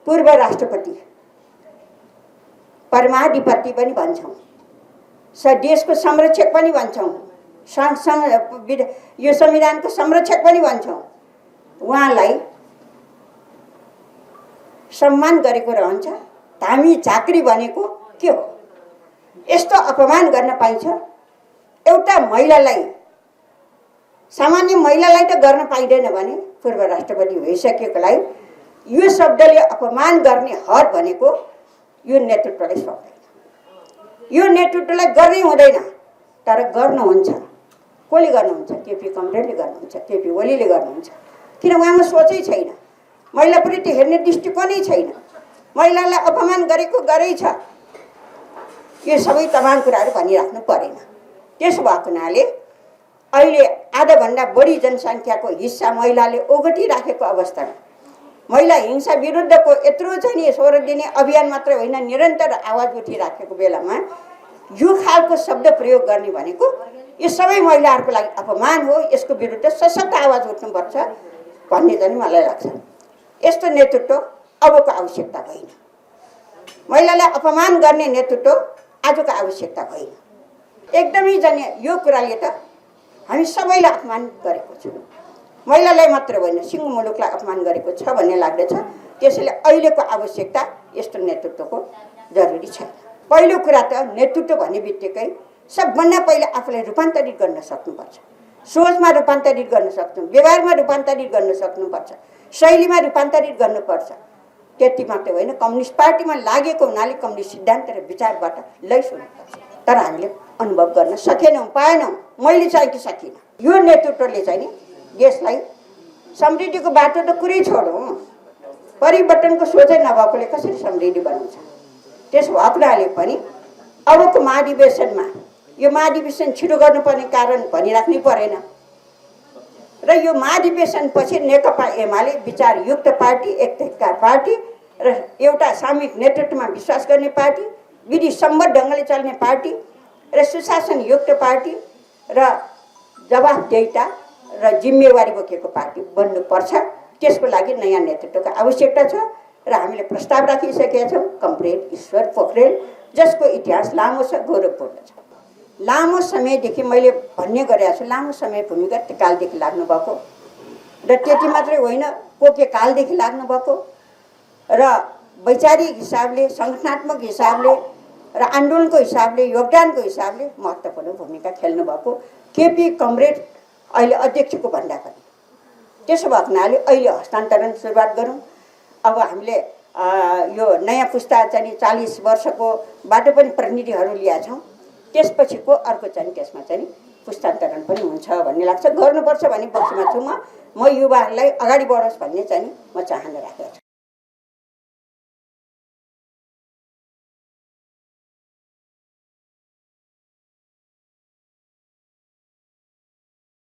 पूर्व राष्ट्रपति परमाधिपति पनि भन्छौँ, देशको संरक्षक पनि भन्छौँ, यो संविधानको संरक्षक पनि भन्छौँ। उहाँलाई सम्मान गरेको रहन्छ। धामी झाँक्री भनेको के हो? यस्तो अपमान गर्न पाइन्छ? एउटा महिलालाई, सामान्य महिलालाई त गर्न पाइँदैन भने पूर्व राष्ट्रपति भइसकेकोलाई यो शब्दले अपमान गर्ने हद भनेको यो नेतृत्वले सक्दैन। यो नेतृत्वलाई गर्नै हुँदैन, तर गर्नुहुन्छ। कसले गर्नुहुन्छ? केपी कमरेडले गर्नुहुन्छ, केपी ओलीले गर्नुहुन्छ। किन? उहाँमा सोचै छैन, महिलाप्रति हेर्ने दृष्टिकोणै छैन। महिलालाई अपमान गरेको गरेछ। यो सबै तमाम कुराहरू भनिराख्नु परेन। त्यसो भएको हुनाले अहिले आधाभन्दा बढी जनसङ्ख्याको हिस्सा महिलाले ओगटिराखेको अवस्थामा महिला हिंसा विरुद्धको यत्रो चाहिँ 16 दिने अभियान मात्र होइन, निरन्तर आवाज उठिराखेको बेलामा यो खालको शब्द प्रयोग गर्ने भनेको यो सबै महिलाहरूको लागि अपमान हो। यसको विरुद्ध सशक्त आवाज उठ्नुपर्छ भन्ने चाहिँ मलाई लाग्छ। यस्तो नेतृत्व अबको आवश्यकता होइन। महिलालाई अपमान गर्ने नेतृत्व आजको आवश्यकता होइन। एकदमै जाने यो कुराले त हामी सबैलाई अपमान गरेको छ। महिलालाई मात्र होइन, सिङ्गो मुलुकलाई अपमान गरेको छ भन्ने लाग्दछ। त्यसैले अहिलेको आवश्यकता यस्तो नेतृत्वको जरुरी छैन। पहिलो कुरा त नेतृत्व भन्ने बित्तिकै सबभन्दा पहिला आफूलाई रूपान्तरित गर्न सक्नुपर्छ। सोचमा रूपान्तरित गर्न सक्नु, व्यवहारमा रूपान्तरित गर्न सक्नुपर्छ, शैलीमा रूपान्तरित गर्नुपर्छ। त्यति मात्रै होइन, कम्युनिस्ट पार्टीमा लागेको हुनाले कम्युनिस्ट सिद्धान्त र विचारबाट लैस हुनुपर्छ। तर हामीले अनुभव गर्न सकेनौँ, पाएनौँ। मैले चाहिँ कि सकिनँ। यो नेतृत्वले चाहिँ नि देशलाई समृद्धिको बाटो त कुरै छोडौँ, परिवर्तनको सोचै नभएकोले कसरी समृद्धि बनाउँछ? त्यसो भएकोले पनि अबको महाधिवेशनमा यो महाधिवेशन छिटो गर्नुपर्ने कारण भनिराख्नै परेन। र यो महाधिवेशन पछि नेकपा एमाले विचारयुक्त पार्टी, एकताका पार्टी र एउटा सामूहिक नेतृत्वमा विश्वास गर्ने पार्टी, विधि सम्बद्ध ढङ्गले चल्ने पार्टी र सुशासनयुक्त पार्टी र जवाफदेहिता र जिम्मेवारी बोकेको पार्टी बन्नुपर्छ। त्यसको लागि नयाँ नेतृत्वको आवश्यकता छ र हामीले प्रस्ताव राखिसकेका छौँ। कमरेड ईश्वर पोखरेल, जसको इतिहास लामो छ, गौरवपूर्ण छ। लामो समयदेखि मैले भन्ने गरेको छु, लामो समय भूमिगत कालदेखि लाग्नुभएको र त्यति मात्रै होइन, पोके कालदेखि लाग्नुभएको र वैचारिक हिसाबले, सङ्गठनात्मक हिसाबले र आन्दोलनको हिसाबले, योगदानको हिसाबले महत्त्वपूर्ण भूमिका खेल्नुभएको केपी कमरेड अहिले अध्यक्षको भन्दा पनि। त्यसो भएको हुनाले अहिले हस्तान्तरण सुरुवात गरौँ। अब हामीले यो नयाँ पुस्ता चाहिँ 40 वर्षकोबाट पनि प्रतिनिधिहरू ल्याएका छौँ। त्यसपछिको अर्को चाहिँ त्यसमा चाहिँ पुस्तान्तरण पनि हुन्छ भन्ने लाग्छ। गर्नुपर्छ भन्ने पक्षमा छु म युवाहरूलाई अगाडि बढोस् भन्ने चाहिँ म चाहना राखेको छु।